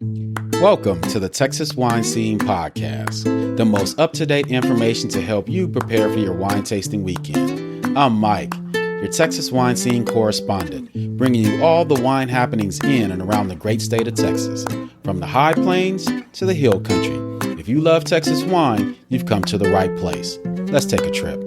Welcome to the Texas Wine Scene Podcast, the most up-to-date information to help you prepare for your wine tasting weekend. I'm Mike, your Texas Wine Scene correspondent, bringing you all the wine happenings in and around the great state of Texas, from the high plains to the hill country. If you love Texas wine, you've come to the right place. Let's take a trip.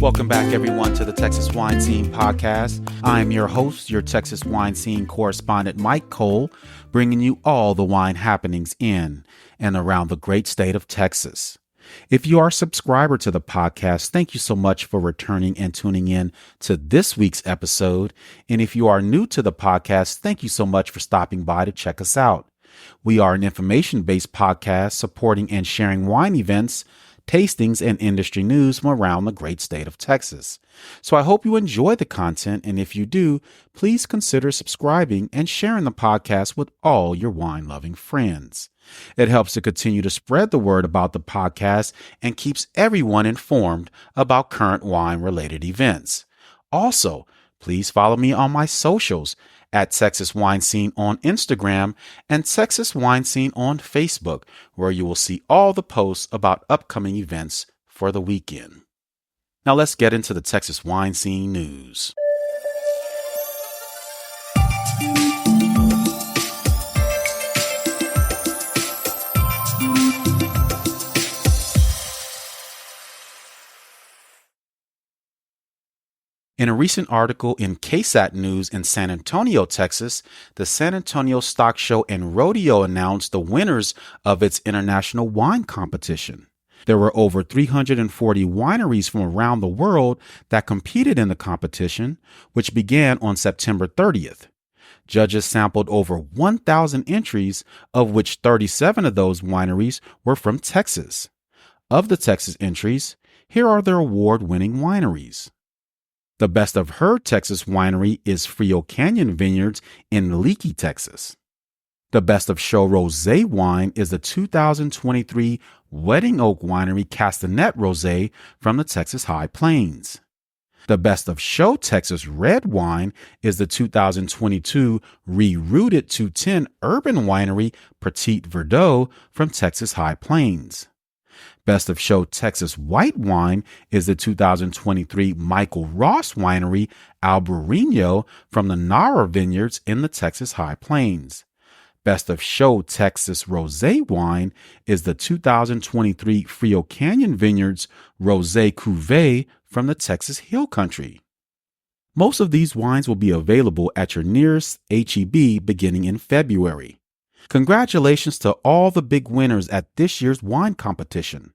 Welcome back, everyone, to the Texas Wine Scene Podcast. I'm your host, your Texas Wine Scene correspondent, Mike Cole, bringing you all the wine happenings in and around the great state of Texas. If you are a subscriber to the podcast, thank you so much for returning and tuning in to this week's episode. And if you are new to the podcast, thank you so much for stopping by to check us out. We are an information-based podcast supporting and sharing wine events, tastings, and industry news from around the great state of Texas. So I hope you enjoy the content, and if you do, please consider subscribing and sharing the podcast with all your wine-loving friends. It helps to continue to spread the word about the podcast and keeps everyone informed about current wine-related events. Also, please follow me on my socials at Texas Wine Scene on Instagram and Texas Wine Scene on Facebook, where you will see all the posts about upcoming events for the weekend. Now let's get into the Texas Wine Scene news. In a recent article in KSAT News in San Antonio, Texas, the San Antonio Stock Show and Rodeo announced the winners of its international wine competition. There were over 340 wineries from around the world that competed in the competition, which began on September 30th. Judges sampled over 1,000 entries, of which 37 of those wineries were from Texas. Of the Texas entries, here are their award-winning wineries. The Best of Her Texas winery is Frio Canyon Vineyards in Leakey, Texas. The Best of Show Rosé wine is the 2023 Wedding Oak Winery Castanet Rosé from the Texas High Plains. The Best of Show Texas Red wine is the 2022 Rerooted 210 Urban Winery Petite Verdot from Texas High Plains. Best of Show Texas White wine is the 2023 Michael Ross Winery Albarino from the Nara Vineyards in the Texas High Plains. Best of Show Texas Rosé wine is the 2023 Frio Canyon Vineyards Rosé Cuvée from the Texas Hill Country. Most of these wines will be available at your nearest H-E-B beginning in February. Congratulations to all the big winners at this year's wine competition.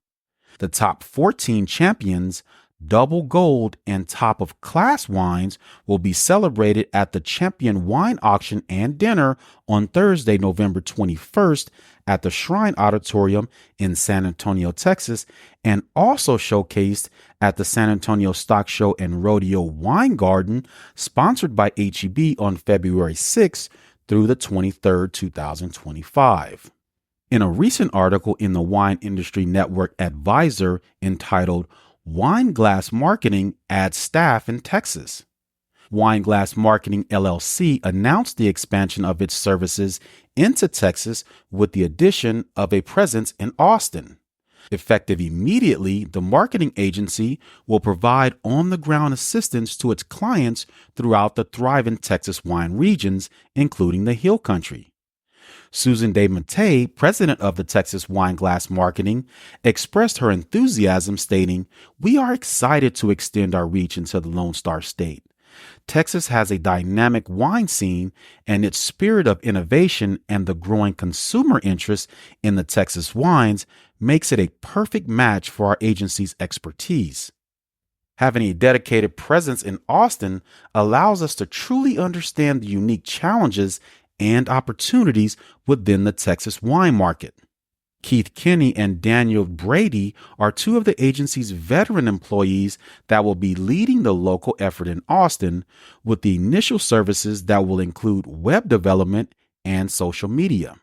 The top 14 champions, double gold, and top of class wines will be celebrated at the Champion Wine Auction and Dinner on Thursday, November 21st at the Shrine Auditorium in San Antonio, Texas, and also showcased at the San Antonio Stock Show and Rodeo Wine Garden, sponsored by H-E-B on February 6th through the 23rd, 2025. In a recent article in the Wine Industry Network Advisor entitled Wine Glass Marketing Adds Staff in Texas, Wine Glass Marketing LLC announced the expansion of its services into Texas with the addition of a presence in Austin. Effective immediately, the marketing agency will provide on-the-ground assistance to its clients throughout the thriving Texas wine regions, including the Hill Country. Susan DeMattei, president of the Texas Wine Glass Marketing, expressed her enthusiasm, stating, "We are excited to extend our reach into the Lone Star State. Texas has a dynamic wine scene, and its spirit of innovation and the growing consumer interest in the Texas wines makes it a perfect match for our agency's expertise. Having a dedicated presence in Austin allows us to truly understand the unique challenges and opportunities within the Texas wine market." Keith Kinney and Daniel Brady are two of the agency's veteran employees that will be leading the local effort in Austin with the initial services that will include web development and social media.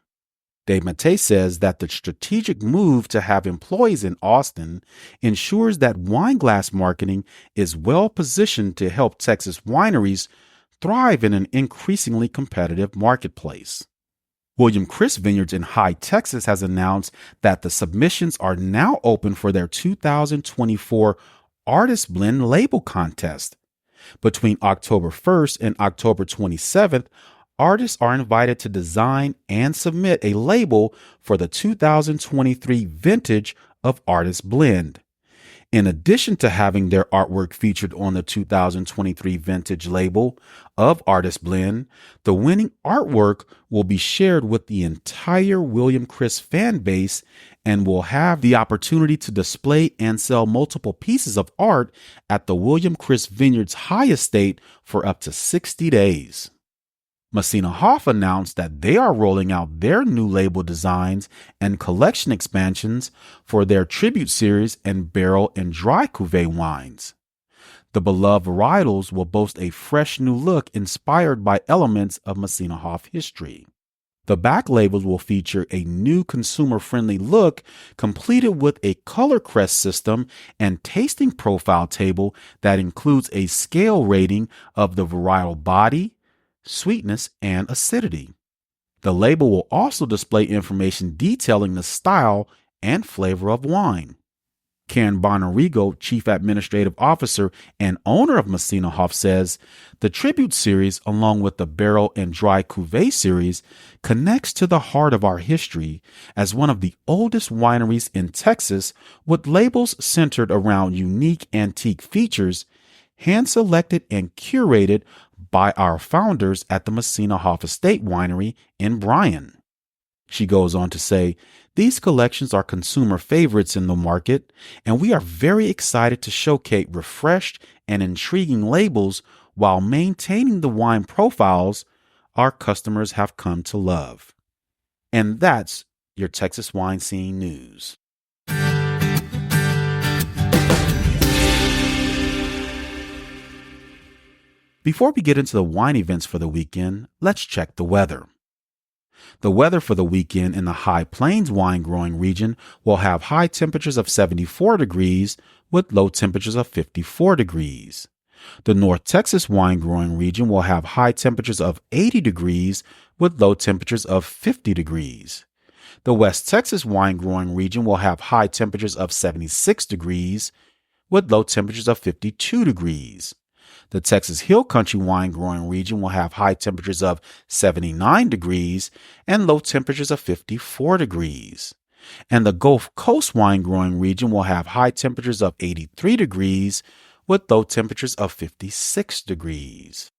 Dave Matei says that the strategic move to have employees in Austin ensures that wine glass marketing is well positioned to help Texas wineries thrive in an increasingly competitive marketplace. William Chris Vineyards in High, Texas has announced that the submissions are now open for their 2024 Artist Blend Label Contest. Between October 1st and October 27th, artists are invited to design and submit a label for the 2023 vintage of Artist Blend. In addition to having their artwork featured on the 2023 vintage label of Artist Blend, the winning artwork will be shared with the entire William Chris fan base and will have the opportunity to display and sell multiple pieces of art at the William Chris Vineyards High Estate for up to 60 days. Messina Hoff announced that they are rolling out their new label designs and collection expansions for their tribute series and barrel and dry cuvee wines. The beloved varietals will boast a fresh new look inspired by elements of Messina Hoff history. The back labels will feature a new consumer-friendly look completed with a color crest system and tasting profile table that includes a scale rating of the varietal body, sweetness, and acidity. The label will also display information detailing the style and flavor of wine. Karen Bonarigo, Chief Administrative Officer and owner of Messina Hoff, says the Tribute Series, along with the Barrel and Dry Cuvée Series, connects to the heart of our history as one of the oldest wineries in Texas, with labels centered around unique antique features, hand-selected and curated by our founders at the Messina Hoff Estate Winery in Bryan. She goes on to say, these collections are consumer favorites in the market, and we are very excited to showcase refreshed and intriguing labels while maintaining the wine profiles our customers have come to love. And that's your Texas Wine Scene News. Before we get into the wine events for the weekend, let's check the weather. The weather for the weekend in the High Plains wine growing region will have high temperatures of 74 degrees with low temperatures of 54 degrees. The North Texas wine growing region will have high temperatures of 80 degrees with low temperatures of 50 degrees. The West Texas wine growing region will have high temperatures of 76 degrees with low temperatures of 52 degrees. The Texas Hill Country wine growing region will have high temperatures of 79 degrees and low temperatures of 54 degrees. And the Gulf Coast wine growing region will have high temperatures of 83 degrees with low temperatures of 56 degrees.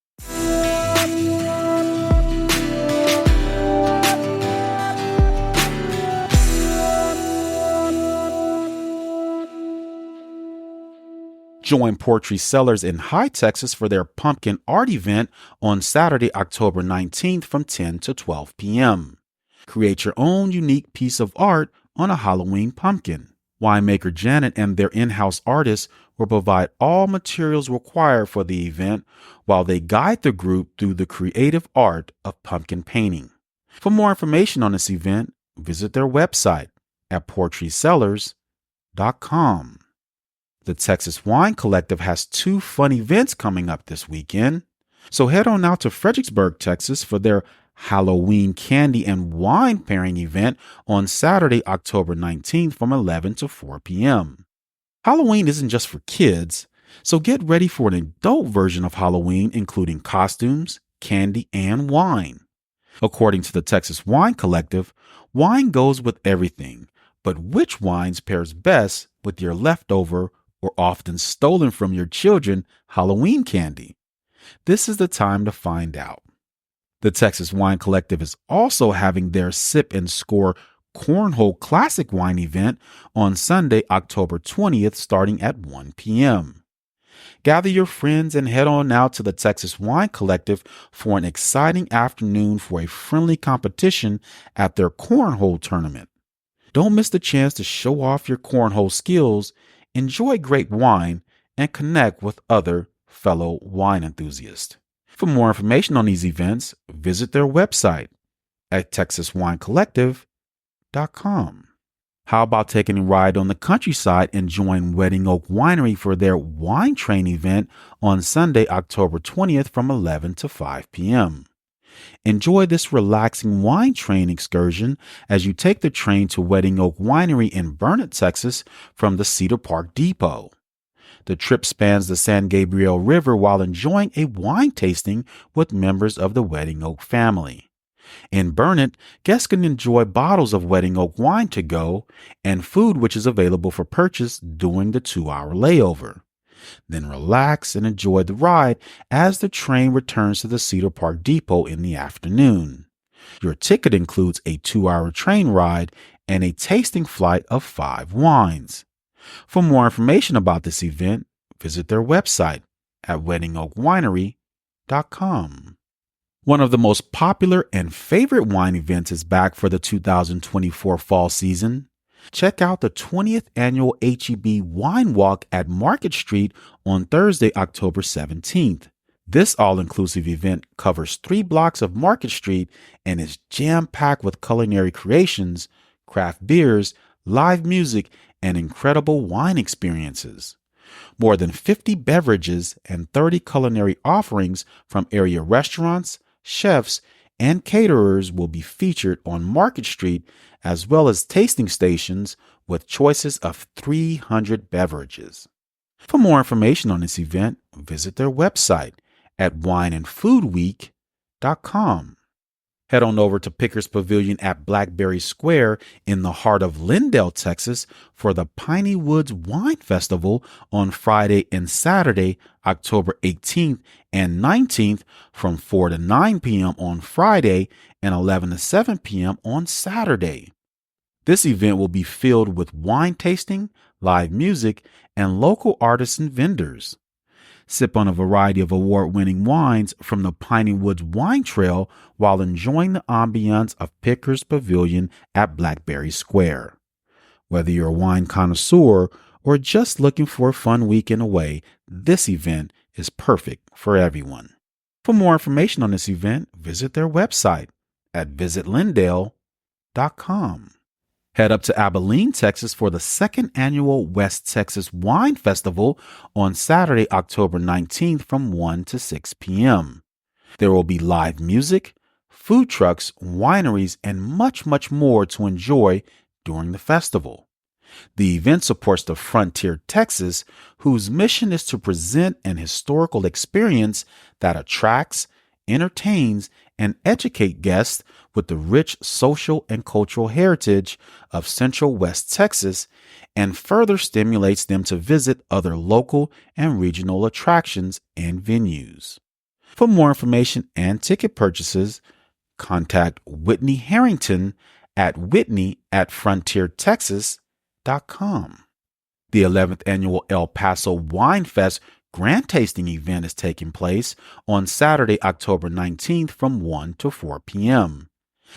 Join Poetry Cellars in High Texas for their Pumpkin Art event on Saturday, October 19th from 10 to 12 p.m. Create your own unique piece of art on a Halloween pumpkin. Winemaker Janet and their in-house artists will provide all materials required for the event while they guide the group through the creative art of pumpkin painting. For more information on this event, visit their website at poetrycellars.com. The Texas Wine Collective has 2 fun events coming up this weekend. So head on out to Fredericksburg, Texas for their Halloween candy and wine pairing event on Saturday, October 19th from 11 to 4 p.m. Halloween isn't just for kids, so get ready for an adult version of Halloween, including costumes, candy, and wine. According to the Texas Wine Collective, wine goes with everything, but which wines pairs best with your leftover or often stolen from your children Halloween candy? This is the time to find out. The Texas Wine Collective is also having their Sip and Score Cornhole Classic Wine event on Sunday, October 20th, starting at 1 p.m. Gather your friends and head on out to the Texas Wine Collective for an exciting afternoon for a friendly competition at their cornhole tournament. Don't miss the chance to show off your cornhole skills, enjoy great wine, and connect with other fellow wine enthusiasts. For more information on these events, visit their website at texaswinecollective.com. How about taking a ride on the countryside and join Wedding Oak Winery for their wine train event on Sunday, October 20th from 11 to 5 p.m. Enjoy this relaxing wine train excursion as you take the train to Wedding Oak Winery in Burnett, Texas from the Cedar Park Depot. The trip spans the San Gabriel River while enjoying a wine tasting with members of the Wedding Oak family. In Burnett, guests can enjoy bottles of Wedding Oak wine to go and food which is available for purchase during the 2-hour layover. Then relax and enjoy the ride as the train returns to the Cedar Park Depot in the afternoon. Your ticket includes a 2-hour train ride and a tasting flight of 5 wines. For more information about this event, visit their website at weddingoakwinery.com. One of the most popular and favorite wine events is back for the 2024 fall season. Check out the 20th annual HEB Wine Walk at Market Street on Thursday, October 17th. This all-inclusive event covers 3 blocks of Market Street and is jam-packed with culinary creations, craft beers, live music, and incredible wine experiences. More than 50 beverages and 30 culinary offerings from area restaurants, chefs, and caterers will be featured on Market Street, as well as tasting stations with choices of 300 beverages. For more information on this event, visit their website at wineandfoodweek.com. Head on over to Pickers Pavilion at Blackberry Square in the heart of Lindale, Texas, for the Piney Woods Wine Festival on Friday and Saturday, October 18th and 19th from 4 to 9 p.m. on Friday and 11 to 7 p.m. on Saturday. This event will be filled with wine tasting, live music, and local artists and vendors. Sip on a variety of award-winning wines from the Piney Woods Wine Trail while enjoying the ambiance of Pickers Pavilion at Blackberry Square. Whether you're a wine connoisseur or just looking for a fun weekend away, this event is perfect for everyone. For more information on this event, visit their website at visitlindale.com. Head up to Abilene, Texas for the 2nd annual West Texas Wine Festival on Saturday, October 19th from 1 to 6 p.m. There will be live music, food trucks, wineries, and much, much more to enjoy during the festival. The event supports the Frontier Texas, whose mission is to present an historical experience that attracts, entertains, and educate guests with the rich social and cultural heritage of Central West Texas and further stimulates them to visit other local and regional attractions and venues. For more information and ticket purchases, contact Whitney Harrington at whitney@frontiertexas.com. The 11th annual El Paso Wine Fest Grand Tasting event is taking place on Saturday, October 19th from 1 to 4 p.m.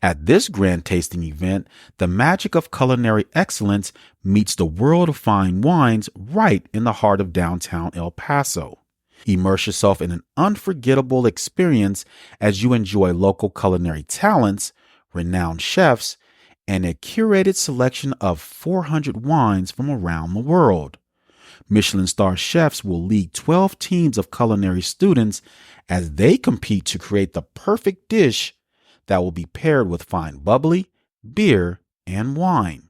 At this grand tasting event, the magic of culinary excellence meets the world of fine wines right in the heart of downtown El Paso. Immerse yourself in an unforgettable experience as you enjoy local culinary talents, renowned chefs, and a curated selection of 400 wines from around the world. Michelin star chefs will lead 12 teams of culinary students as they compete to create the perfect dish that will be paired with fine bubbly, beer, and wine.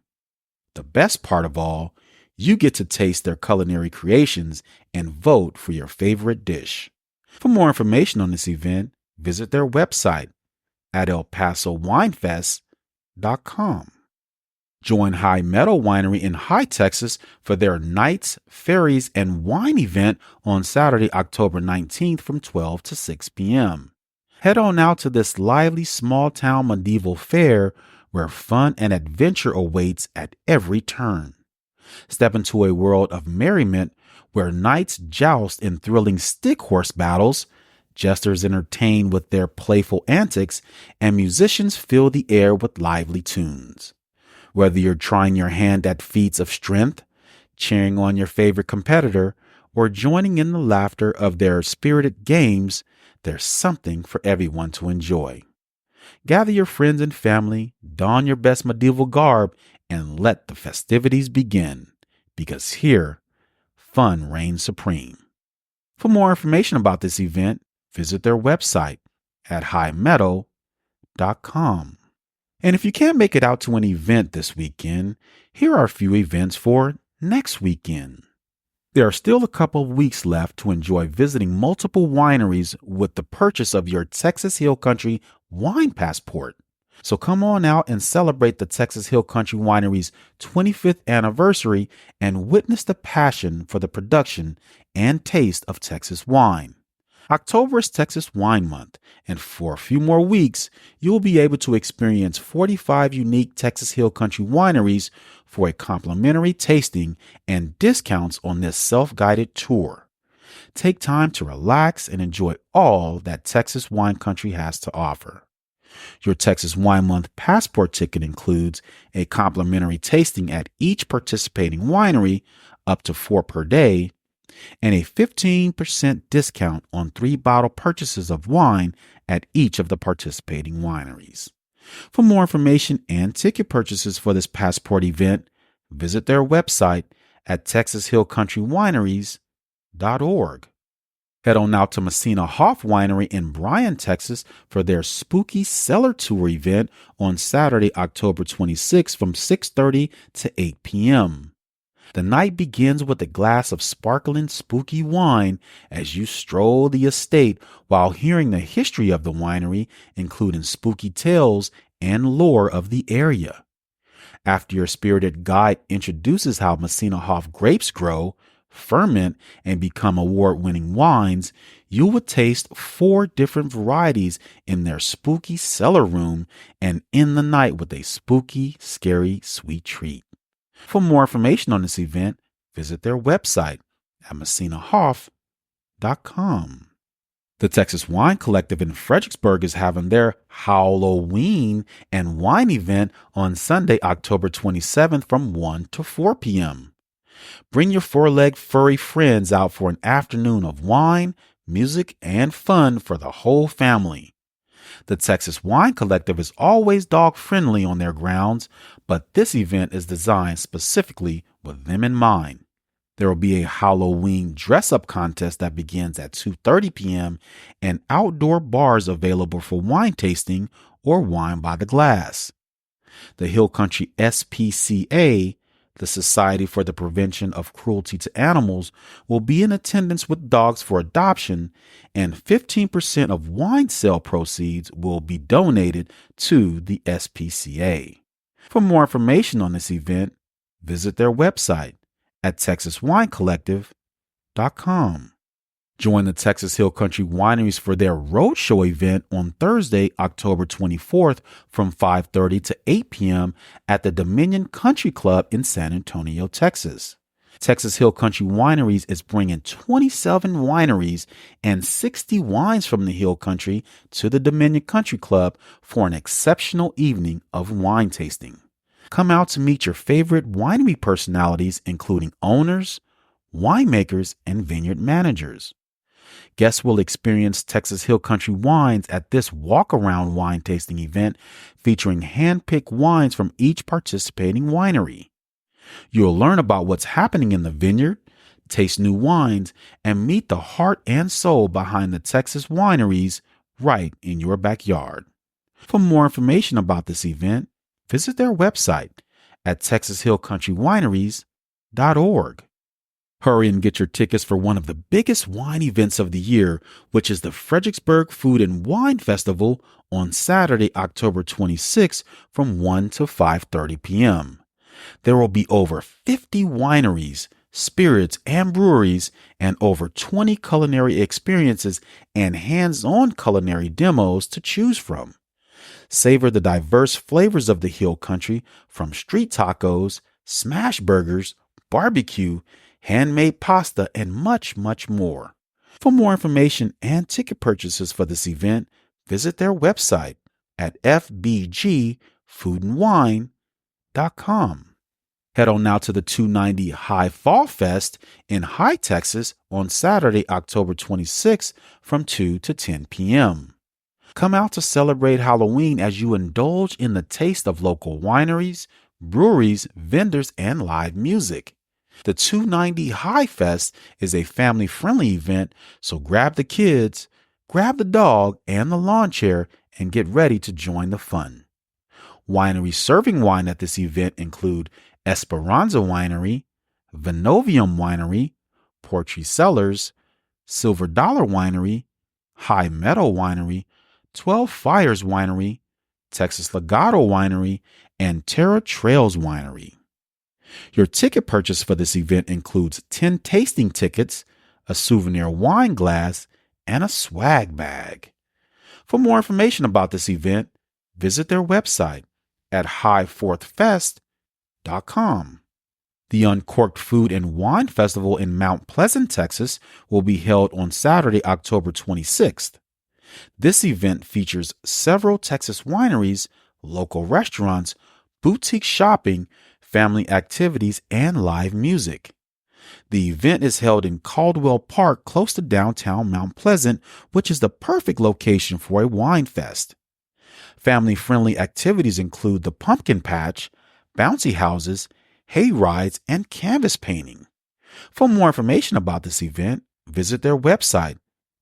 The best part of all, you get to taste their culinary creations and vote for your favorite dish. For more information on this event, visit their website at elpasowinefest.com. Join High Meadow Winery in High Texas for their Nights, Ferries, and Wine event on Saturday, October 19th from 12 to 6 p.m. Head on out to this lively small-town medieval fair where fun and adventure awaits at every turn. Step into a world of merriment where knights joust in thrilling stick horse battles, jesters entertain with their playful antics, and musicians fill the air with lively tunes. Whether you're trying your hand at feats of strength, cheering on your favorite competitor, or joining in the laughter of their spirited games, there's something for everyone to enjoy. Gather your friends and family, don your best medieval garb, and let the festivities begin, because here, fun reigns supreme. For more information about this event, visit their website at highmeadow.com. And if you can't make it out to an event this weekend, here are a few events for next weekend. There are still a couple of weeks left to enjoy visiting multiple wineries with the purchase of your Texas Hill Country wine passport. So come on out and celebrate the Texas Hill Country Winery's 25th anniversary and witness the passion for the production and taste of Texas wine. October is Texas Wine Month, and for a few more weeks, you'll be able to experience 45 unique Texas Hill Country wineries for a complimentary tasting and discounts on this self-guided tour. Take time to relax and enjoy all that Texas Wine Country has to offer. Your Texas Wine Month passport ticket includes a complimentary tasting at each participating winery, up to 4 per day, and a 15% discount on 3 bottle purchases of wine at each of the participating wineries. For more information and ticket purchases for this passport event, visit their website at texashillcountrywineries.org. Head on out to Messina Hoff Winery in Bryan, Texas for their Spooky Cellar Tour event on Saturday, October 26th from 6:30 to 8 p.m. The night begins with a glass of sparkling spooky wine as you stroll the estate while hearing the history of the winery, including spooky tales and lore of the area. After your spirited guide introduces how Messina Hoff grapes grow, ferment, and become award-winning wines, you will taste 4 different varieties in their spooky cellar room and end the night with a spooky, scary, sweet treat. For more information on this event, visit their website at messinahoff.com. The Texas Wine Collective in Fredericksburg is having their Halloween and wine event on Sunday, October 27th from 1 to 4 p.m. Bring your 4-legged furry friends out for an afternoon of wine, music, and fun for the whole family. The Texas Wine Collective is always dog-friendly on their grounds, but this event is designed specifically with them in mind. There will be a Halloween dress-up contest that begins at 2:30 p.m. and outdoor bars available for wine tasting or wine by the glass. The Hill Country SPCA, the Society for the Prevention of Cruelty to Animals, will be in attendance with dogs for adoption, and 15% of wine sale proceeds will be donated to the SPCA. For more information on this event, visit their website at texaswinecollective.com. Join the Texas Hill Country Wineries for their Roadshow event on Thursday, October 24th from 5:30 to 8 p.m. at the Dominion Country Club in San Antonio, Texas. Texas Hill Country Wineries is bringing 27 wineries and 60 wines from the Hill Country to the Dominion Country Club for an exceptional evening of wine tasting. Come out to meet your favorite winery personalities, including owners, winemakers, and vineyard managers. Guests will experience Texas Hill Country wines at this walk-around wine tasting event featuring hand-picked wines from each participating winery. You'll learn about what's happening in the vineyard, taste new wines, and meet the heart and soul behind the Texas wineries right in your backyard. For more information about this event, visit their website at texashillcountrywineries.org. Hurry and get your tickets for one of the biggest wine events of the year, which is the Fredericksburg Food and Wine Festival on Saturday, October 26th from 1 to 5:30 p.m. There will be over 50 wineries, spirits, and breweries, and over 20 culinary experiences and hands-on culinary demos to choose from. Savor the diverse flavors of the Hill Country from street tacos, smash burgers, barbecue, handmade pasta, and much, much more. For more information and ticket purchases for this event, visit their website at fbgfoodandwine.com. Head on now to the 290 High Fall Fest in High, Texas on Saturday, October 26th from 2 to 10 p.m. Come out to celebrate Halloween as you indulge in the taste of local wineries, breweries, vendors, and live music. The 290 High Fest is a family-friendly event, so grab the kids, grab the dog, and the lawn chair and get ready to join the fun. Wineries serving wine at this event include Esperanza Winery, Vinovium Winery, Portree Cellars, Silver Dollar Winery, High Meadow Winery, 12 Fires Winery, Texas Legato Winery, and Terra Trails Winery. Your ticket purchase for this event includes 10 tasting tickets, a souvenir wine glass, and a swag bag. For more information about this event, visit their website at highfourthfest.com. The Uncorked Food and Wine Festival in Mount Pleasant, Texas, will be held on Saturday, October 26th. This event features several Texas wineries, local restaurants, boutique shopping, family activities, and live music. The event is held in Caldwell Park, close to downtown Mount Pleasant, which is the perfect location for a wine fest. Family-friendly activities include the pumpkin patch, bouncy houses, hay rides, and canvas painting. For more information about this event, visit their website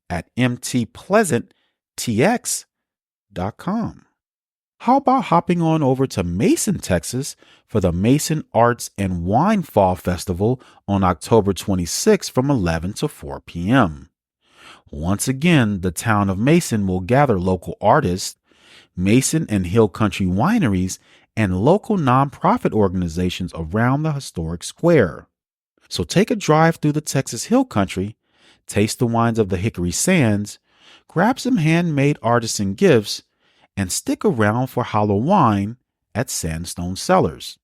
at mtpleasanttx.com. How about hopping on over to Mason, Texas for the Mason Arts and Wine Fall Festival on October 26 from 11 to 4 p.m. Once again, the town of Mason will gather local artists, Mason and Hill Country wineries, and local nonprofit organizations around the historic square. So take a drive through the Texas Hill Country, taste the wines of the Hickory Sands, grab some handmade artisan gifts, and stick around for Halloween at Sandstone Cellars.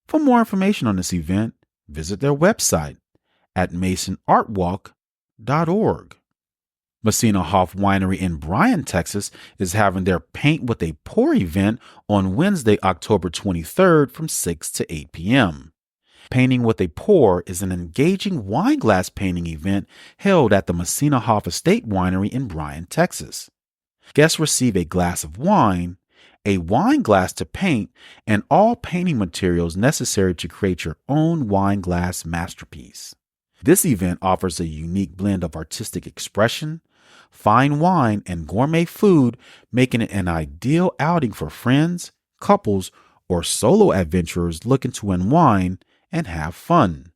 For more information on this event, visit their website at masonartwalk.org. Messina Hoff Winery in Bryan, Texas is having their Paint with a Pour event on Wednesday, October 23rd from 6 to 8 p.m. Painting with a Pour is an engaging wine glass painting event held at the Messina Hoff Estate Winery in Bryan, Texas. Guests receive a glass of wine, a wine glass to paint, and all painting materials necessary to create your own wine glass masterpiece. This event offers a unique blend of artistic expression, fine wine, and gourmet food, making it an ideal outing for friends, couples, or solo adventurers looking to unwind and have fun.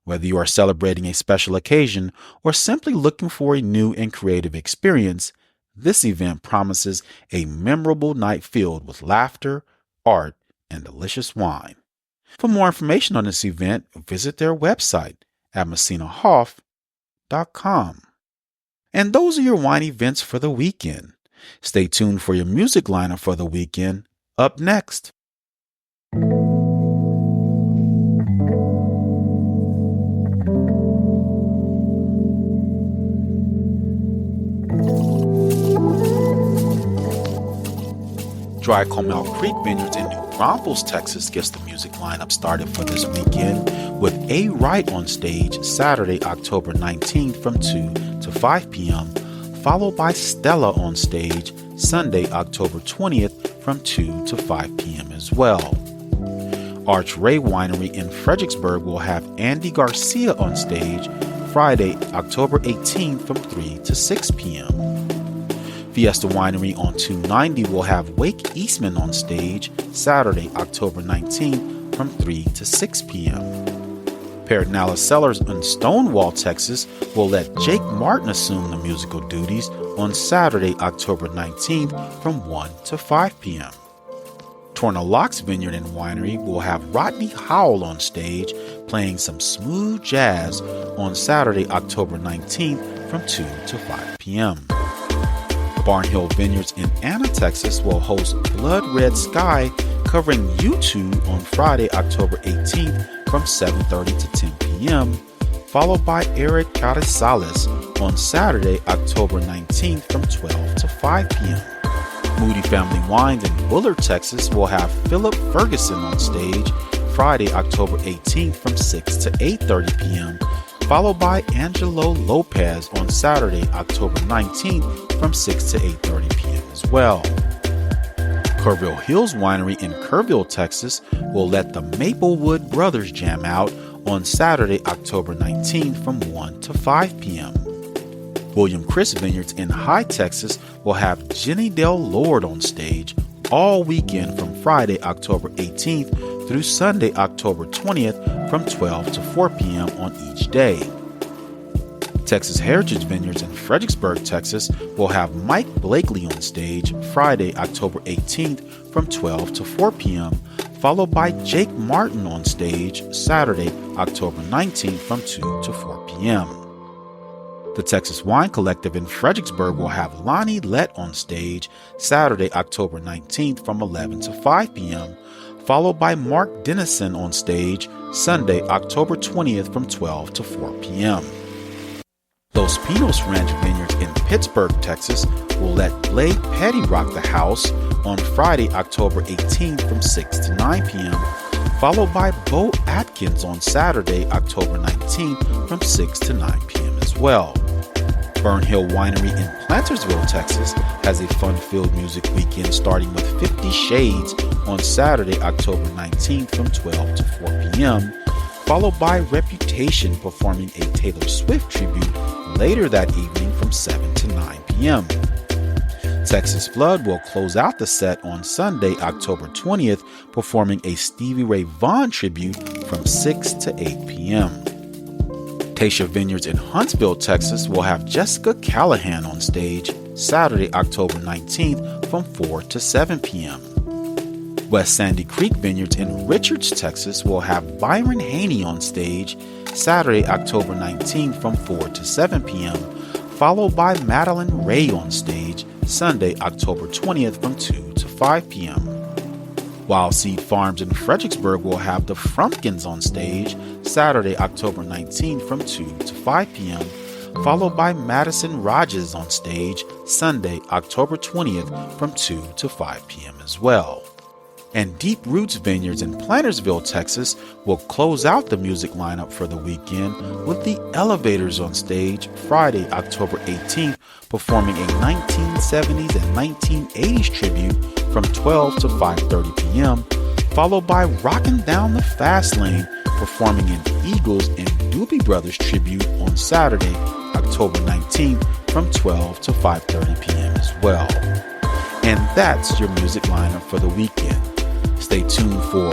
Whether you are celebrating a special occasion or simply looking for a new and creative experience, this event promises a memorable night filled with laughter, art, and delicious wine. For more information on this event, visit their website at messinahoff.com. And those are your wine events for the weekend. Stay tuned for your music lineup for the weekend. Up next. Dry Comel Creek Vineyards in New Braunfels, Texas gets the music lineup started for this weekend with A. Wright on stage Saturday, October 19th from 2 to 5 p.m., followed by Stella on stage Sunday, October 20th from 2 to 5 p.m. as well. Arch Ray Winery in Fredericksburg will have Andy Garcia on stage Friday, October 18th from 3 to 6 p.m. Fiesta Winery on 290 will have Wake Eastman on stage Saturday, October 19th from 3 to 6 p.m. Pedernales Cellars in Stonewall, Texas will let Jake Martin assume the musical duties on Saturday, October 19th from 1 to 5 p.m. Torna Locks Vineyard and Winery will have Rodney Howell on stage playing some smooth jazz on Saturday, October 19th from 2 to 5 p.m. Barnhill Vineyards in Anna, Texas will host Blood Red Sky covering U2 on Friday, October 18th from 7:30 to 10 p.m., followed by Eric Carrizales on Saturday, October 19th from 12 to 5 p.m. Moody Family Wines in Bullard, Texas will have Philip Ferguson on stage Friday, October 18th from 6 to 8:30 p.m., followed by Angelo Lopez on Saturday, October 19th from 6 to 8:30 p.m. as well. Kerrville Hills Winery in Kerrville, Texas will let the Maplewood Brothers jam out on Saturday, October 19th from 1 to 5 p.m. William Chris Vineyards in High, Texas will have Jenny Del Lord on stage all weekend from Friday, October 18th through Sunday, October 20th from 12 to 4 p.m. on each day. Texas Heritage Vineyards in Fredericksburg, Texas will have Mike Blakely on stage Friday, October 18th from 12 to 4 p.m., followed by Jake Martin on stage Saturday, October 19th from 2 to 4 p.m. The Texas Wine Collective in Fredericksburg will have Lonnie Lett on stage Saturday, October 19th from 11 to 5 p.m., followed by Mark Dennison on stage Sunday, October 20th from 12 to 4 p.m. Los Pinos Ranch Vineyards in Pittsburgh, Texas will let Blake Petty rock the house on Friday, October 18th from 6 to 9 p.m., followed by Bo Atkins on Saturday, October 19th from 6 to 9 p.m. as well. Burn Hill Winery in Plantersville, Texas has a fun-filled music weekend starting with 50 Shades on Saturday, October 19th from 12 to 4 p.m., followed by Reputation performing a Taylor Swift tribute later that evening from 7 to 9 p.m. Texas Flood will close out the set on Sunday, October 20th, performing a Stevie Ray Vaughan tribute from 6 to 8 p.m. Tasha Vineyards in Huntsville, Texas will have Jessica Callahan on stage Saturday, October 19th from 4 to 7 p.m. West Sandy Creek Vineyards in Richards, Texas will have Byron Haney on stage Saturday, October 19th from 4 to 7 p.m., followed by Madeline Ray on stage Sunday, October 20th from 2 to 5 p.m. Wild Seed Farms in Fredericksburg will have the Frumpkins on stage Saturday, October 19th from 2 to 5 p.m., followed by Madison Rogers on stage Sunday, October 20th from 2 to 5 p.m. as well. And Deep Roots Vineyards in Plantersville, Texas will close out the music lineup for the weekend with the Elevators on stage Friday, October 18th, performing a 1970s and 1980s tribute from 12 to 5:30 p.m., followed by Rockin' Down the Fast Lane, performing an Eagles and Doobie Brothers tribute on Saturday, October 19th from 12 to 5:30 p.m. as well. And that's your music lineup for the weekend. Stay tuned for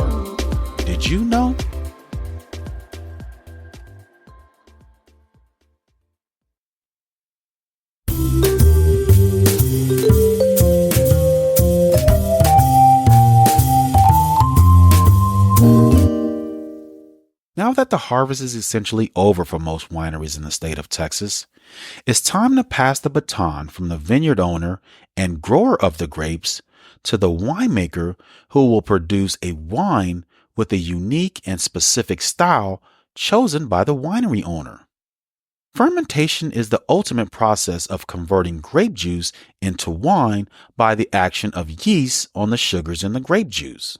Did You Know? Now that the harvest is essentially over for most wineries in the state of Texas, it's time to pass the baton from the vineyard owner and grower of the grapes to the winemaker who will produce a wine with a unique and specific style chosen by the winery owner. Fermentation is the ultimate process of converting grape juice into wine by the action of yeast on the sugars in the grape juice.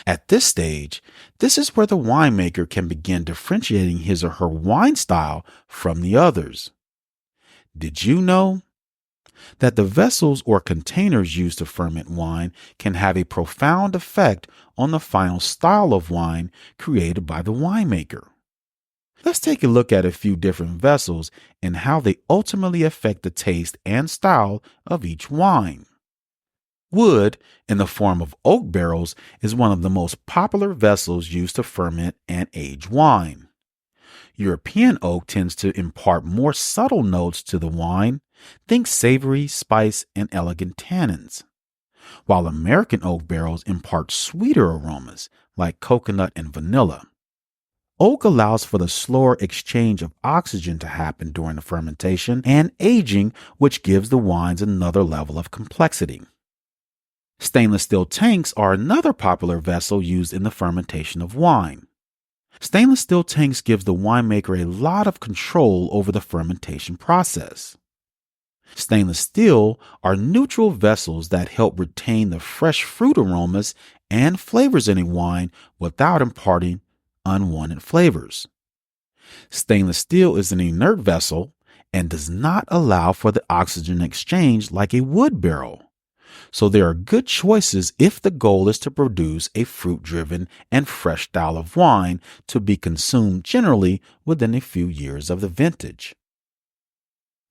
At this stage, this is where the winemaker can begin differentiating his or her wine style from the others. Did you know that the vessels or containers used to ferment wine can have a profound effect on the final style of wine created by the winemaker? Let's take a look at a few different vessels and how they ultimately affect the taste and style of each wine. Wood, in the form of oak barrels, is one of the most popular vessels used to ferment and age wine. European oak tends to impart more subtle notes to the wine, think savory, spice, and elegant tannins, while American oak barrels impart sweeter aromas like coconut and vanilla. Oak allows for the slower exchange of oxygen to happen during the fermentation and aging, which gives the wines another level of complexity. Stainless steel tanks are another popular vessel used in the fermentation of wine. Stainless steel tanks gives the winemaker a lot of control over the fermentation process. Stainless steel are neutral vessels that help retain the fresh fruit aromas and flavors in a wine without imparting unwanted flavors. Stainless steel is an inert vessel and does not allow for the oxygen exchange like a wood barrel. So there are good choices if the goal is to produce a fruit-driven and fresh style of wine to be consumed generally within a few years of the vintage.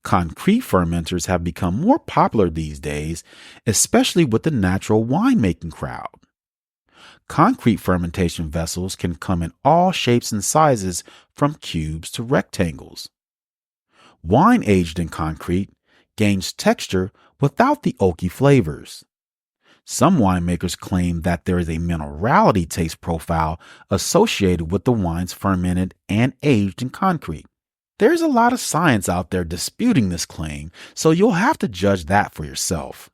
Concrete fermenters have become more popular these days, especially with the natural winemaking crowd. Concrete fermentation vessels can come in all shapes and sizes from cubes to rectangles. Wine aged in concrete gains texture without the oaky flavors. Some winemakers claim that there is a minerality taste profile associated with the wines fermented and aged in concrete. There's a lot of science out there disputing this claim, so you'll have to judge that for yourself.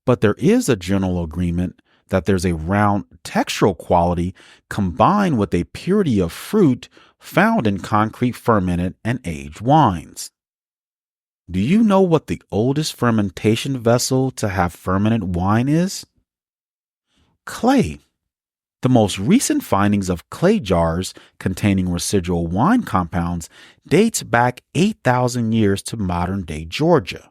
But there is a general agreement that there's a round textural quality combined with a purity of fruit found in concrete fermented and aged wines. Do you know what the oldest fermentation vessel to have fermented wine is? Clay. The most recent findings of clay jars containing residual wine compounds dates back 8,000 years to modern-day Georgia.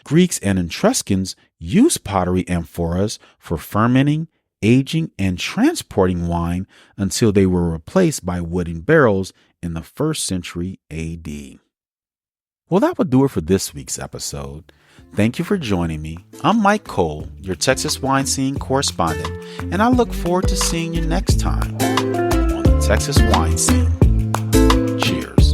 Greeks and Etruscans used pottery amphoras for fermenting, aging, and transporting wine until they were replaced by wooden barrels in the 1st century AD. Well, that would do it for this week's episode. Thank you for joining me. I'm Mike Cole, your Texas wine scene correspondent, and I look forward to seeing you next time on the Texas Wine Scene. Cheers.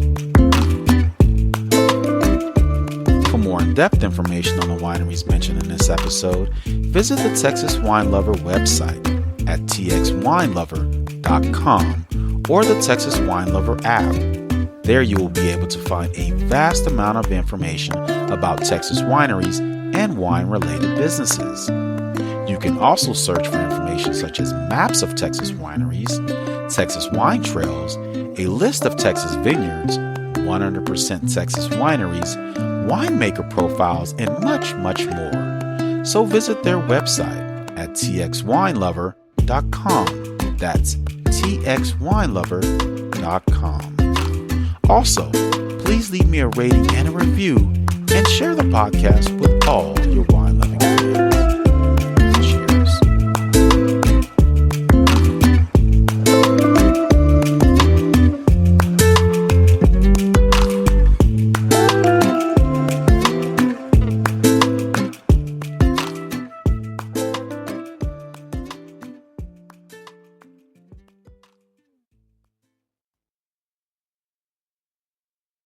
For more in-depth information on the wineries mentioned in this episode, visit the Texas Wine Lover website at txwinelover.com or the Texas Wine Lover app. There you will be able to find a vast amount of information about Texas wineries and wine-related businesses. You can also search for information such as maps of Texas wineries, Texas wine trails, a list of Texas vineyards, 100% Texas wineries, winemaker profiles, and much, much more. So visit their website at txwinelover.com. That's txwinelover.com. Also, please leave me a rating and a review and share the podcast with all your